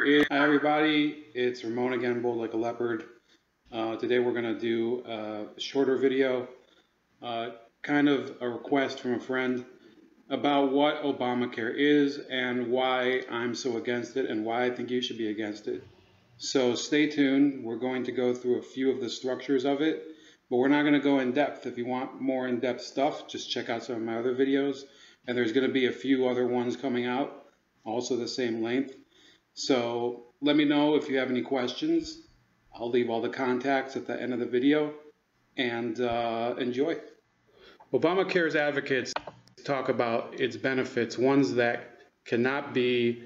Hi everybody, it's Ramon again, bold like a leopard. Today we're going to do a shorter video, kind of a request from a friend about what Obamacare is and why I'm so against it and why I think you should be against it. So stay tuned, we're going to go through a few of the structures of it, but we're not going to go in depth. If you want more in-depth stuff, just check out some of my other videos, and there's going to be a few other ones coming out, also the same length. So let me know if you have any questions. I'll leave all the contacts at the end of the video, and enjoy. Obamacare's advocates talk about its benefits, ones that cannot be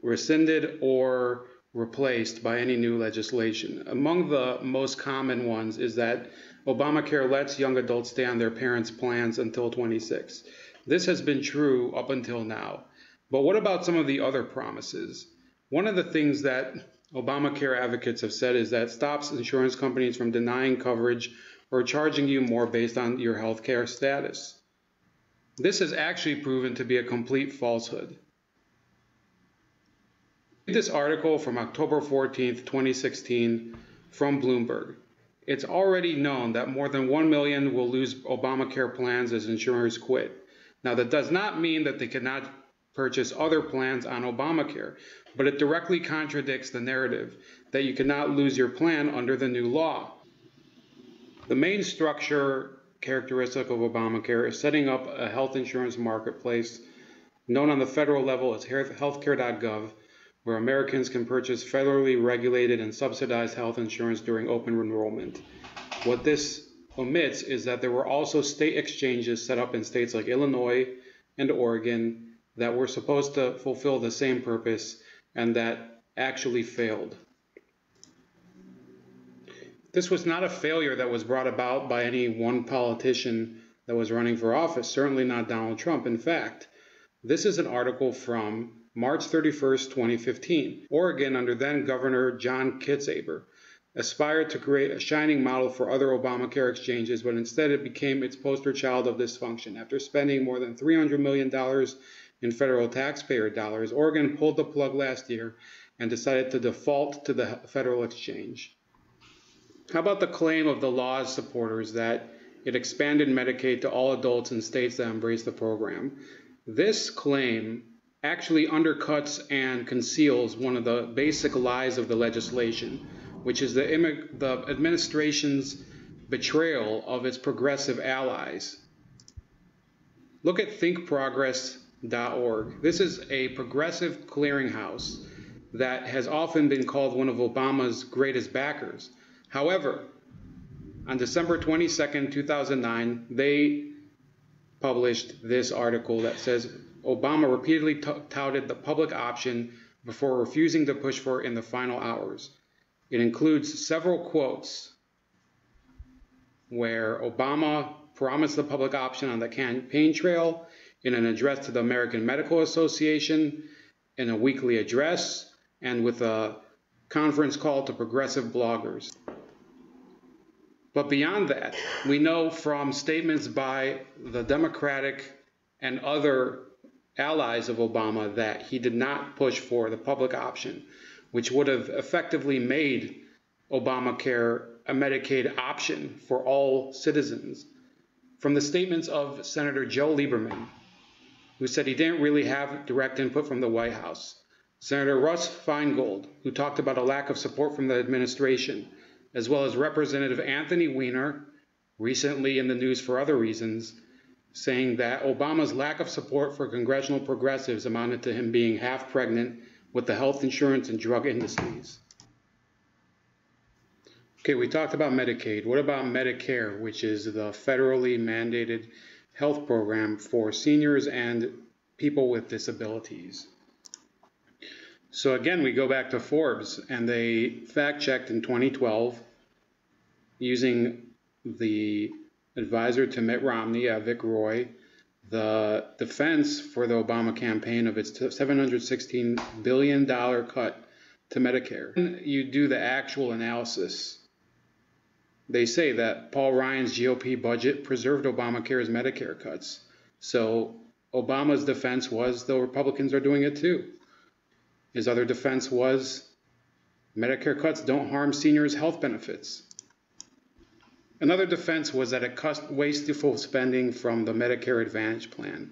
rescinded or replaced by any new legislation. Among the most common ones is that Obamacare lets young adults stay on their parents' plans until 26. This has been true up until now. But what about some of the other promises? One of the things that Obamacare advocates have said is that it stops insurance companies from denying coverage or charging you more based on your health care status. This has actually proven to be a complete falsehood. Read this article from October 14th, 2016 from Bloomberg. It's already known that more than 1 million will lose Obamacare plans as insurers quit. Now, that does not mean that they cannot purchase other plans on Obamacare, but it directly contradicts the narrative that you cannot lose your plan under the new law. The main structure characteristic of Obamacare is setting up a health insurance marketplace known on the federal level as healthcare.gov, where Americans can purchase federally regulated and subsidized health insurance during open enrollment. What this omits is that there were also state exchanges set up in states like Illinois and Oregon that were supposed to fulfill the same purpose and that actually failed. This was not a failure that was brought about by any one politician that was running for office, certainly not Donald Trump. In fact, this is an article from March 31st, 2015. Oregon, under then Governor John Kitzhaber, aspired to create a shining model for other Obamacare exchanges, but instead it became its poster child of dysfunction. After spending more than $300 million in federal taxpayer dollars, Oregon pulled the plug last year and decided to default to the federal exchange. How about the claim of the law's supporters that it expanded Medicaid to all adults in states that embrace the program? This claim actually undercuts and conceals one of the basic lies of the legislation, which is the administration's betrayal of its progressive allies. Look at thinkprogress.org. This is a progressive clearinghouse that has often been called one of Obama's greatest backers. However, on December 22nd, 2009, they published this article that says Obama repeatedly touted the public option before refusing to push for it in the final hours. It includes several quotes where Obama promised the public option on the campaign trail, in an address to the American Medical Association, in a weekly address, and with a conference call to progressive bloggers. But beyond that, we know from statements by the Democratic and other allies of Obama that he did not push for the public option, which would have effectively made Obamacare a Medicaid option for all citizens. From the statements of Senator Joe Lieberman, who said he didn't really have direct input from the White House, Senator Russ Feingold, who talked about a lack of support from the administration, as well as Representative Anthony Weiner, recently in the news for other reasons, saying that Obama's lack of support for congressional progressives amounted to him being half pregnant with the health insurance and drug industries. Okay, we talked about Medicaid. What about Medicare, which is the federally mandated health program for seniors and people with disabilities? So again, we go back to Forbes, and they fact-checked in 2012 using the advisor to Mitt Romney, Vic Roy, the defense for the Obama campaign of its $716 billion cut to Medicare. When you do the actual analysis, they say that Paul Ryan's GOP budget preserved Obamacare's Medicare cuts. So Obama's defense was the Republicans are doing it too. His other defense was Medicare cuts don't harm seniors' health benefits. Another defense was that it cut wasteful spending from the Medicare Advantage plan.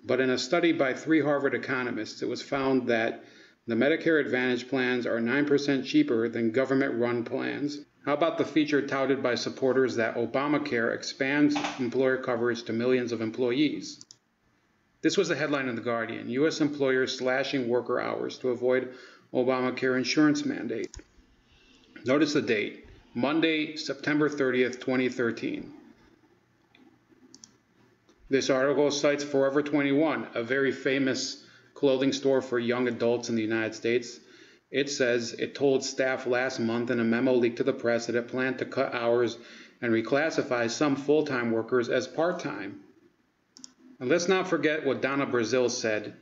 But in a study by 3 Harvard economists, it was found that the Medicare Advantage plans are 9% cheaper than government-run plans. How about the feature touted by supporters that Obamacare expands employer coverage to millions of employees? This was the headline in The Guardian: U.S. employers slashing worker hours to avoid Obamacare insurance mandate. Notice the date, Monday, September 30th, 2013. This article cites Forever 21, a very famous clothing store for young adults in the United States. It says it told staff last month in a memo leaked to the press that it planned to cut hours and reclassify some full-time workers as part-time. And let's not forget what Donna Brazile said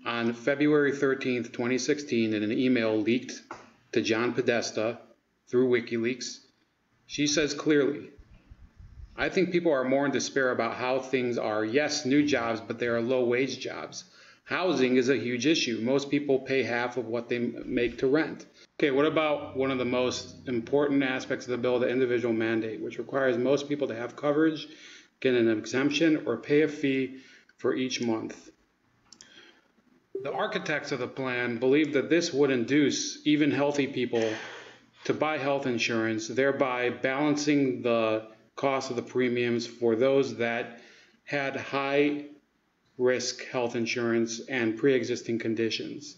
on February 13th, 2016 in an email leaked to John Podesta through WikiLeaks. She says clearly, "I think people are more in despair about how things are. Yes, new jobs, but they are low-wage jobs. Housing is a huge issue. Most people pay half of what they make to rent." Okay, what about one of the most important aspects of the bill, the individual mandate, which requires most people to have coverage, get an exemption, or pay a fee for each month? The architects of the plan believed that this would induce even healthy people to buy health insurance, thereby balancing the cost of the premiums for those that had high risk health insurance and pre-existing conditions.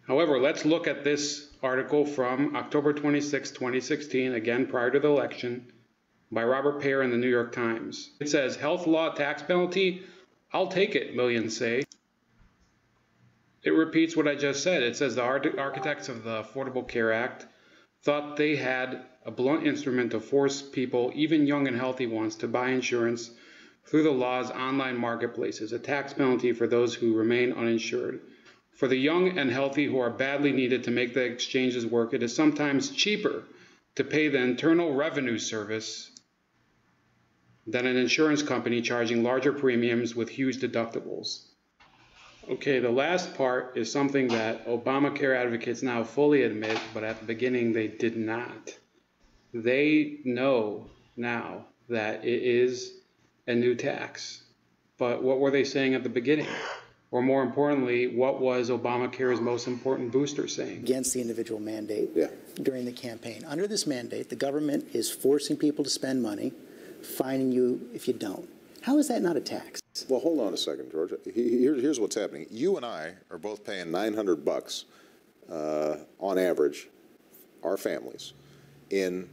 However, let's look at this article from October 26, 2016, again prior to the election, by Robert Pear in the New York Times. It says, "Health law tax penalty? I'll take it," millions say. It repeats what I just said. It says the architects of the Affordable Care Act thought they had a blunt instrument to force people, even young and healthy ones, to buy insurance through the law's online marketplaces, a tax penalty for those who remain uninsured. For the young and healthy who are badly needed to make the exchanges work, it is sometimes cheaper to pay the Internal Revenue Service than an insurance company charging larger premiums with huge deductibles. Okay, the last part is something that Obamacare advocates now fully admit, but at the beginning they did not. They know now that it is a new tax. But what were they saying at the beginning? Or more importantly, what was Obamacare's most important booster saying? Against the individual mandate during the campaign. Under this mandate, the government is forcing people to spend money, fining you if you don't. How is that not a tax? Well, hold on a second, George. Here's what's happening. You and I are both paying $900 on average, our families, in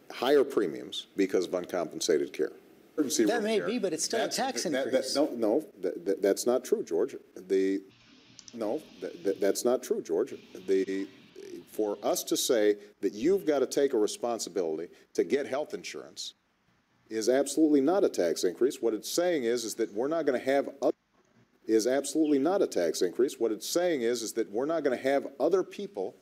higher premiums because of uncompensated care. That may be, but it's still a tax increase. That's not true, George. That's not true, George. For us to say that you've got to take a responsibility to get health insurance is absolutely not a tax increase. What it's saying is that we're not going to have absolutely not a tax increase. What it's saying is that we're not going to have other people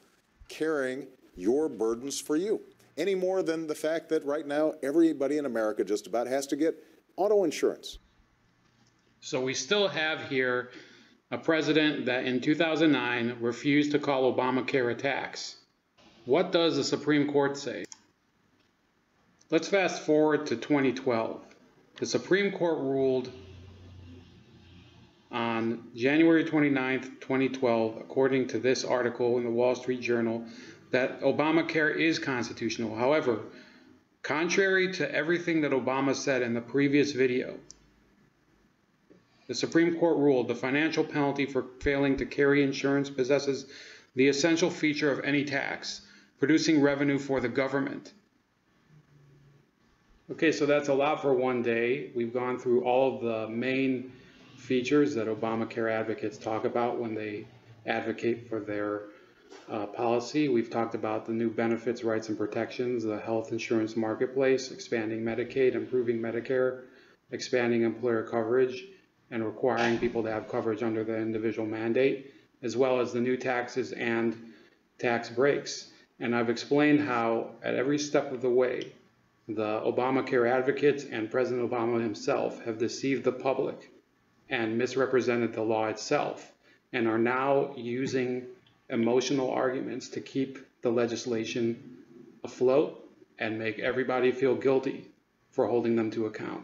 carrying your burdens for you, any more than the fact that right now everybody in America just about has to get auto insurance. So we still have here a president that in 2009 refused to call Obamacare a tax. What does the Supreme Court say? Let's fast forward to 2012. The Supreme Court ruled on January 29th, 2012, according to this article in the Wall Street Journal, that Obamacare is constitutional. However, contrary to everything that Obama said in the previous video, the Supreme Court ruled the financial penalty for failing to carry insurance possesses the essential feature of any tax, producing revenue for the government. Okay, so that's a lot for one day. We've gone through all of the main features that Obamacare advocates talk about when they advocate for their policy. We've talked about the new benefits, rights, and protections, the health insurance marketplace, expanding Medicaid, improving Medicare, expanding employer coverage, and requiring people to have coverage under the individual mandate, as well as the new taxes and tax breaks. And I've explained how at every step of the way, the Obamacare advocates and President Obama himself have deceived the public and misrepresented the law itself. and are now using emotional arguments to keep the legislation afloat and make everybody feel guilty for holding them to account.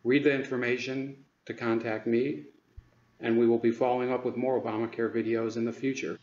Read the information to contact me, and we will be following up with more Obamacare videos in the future.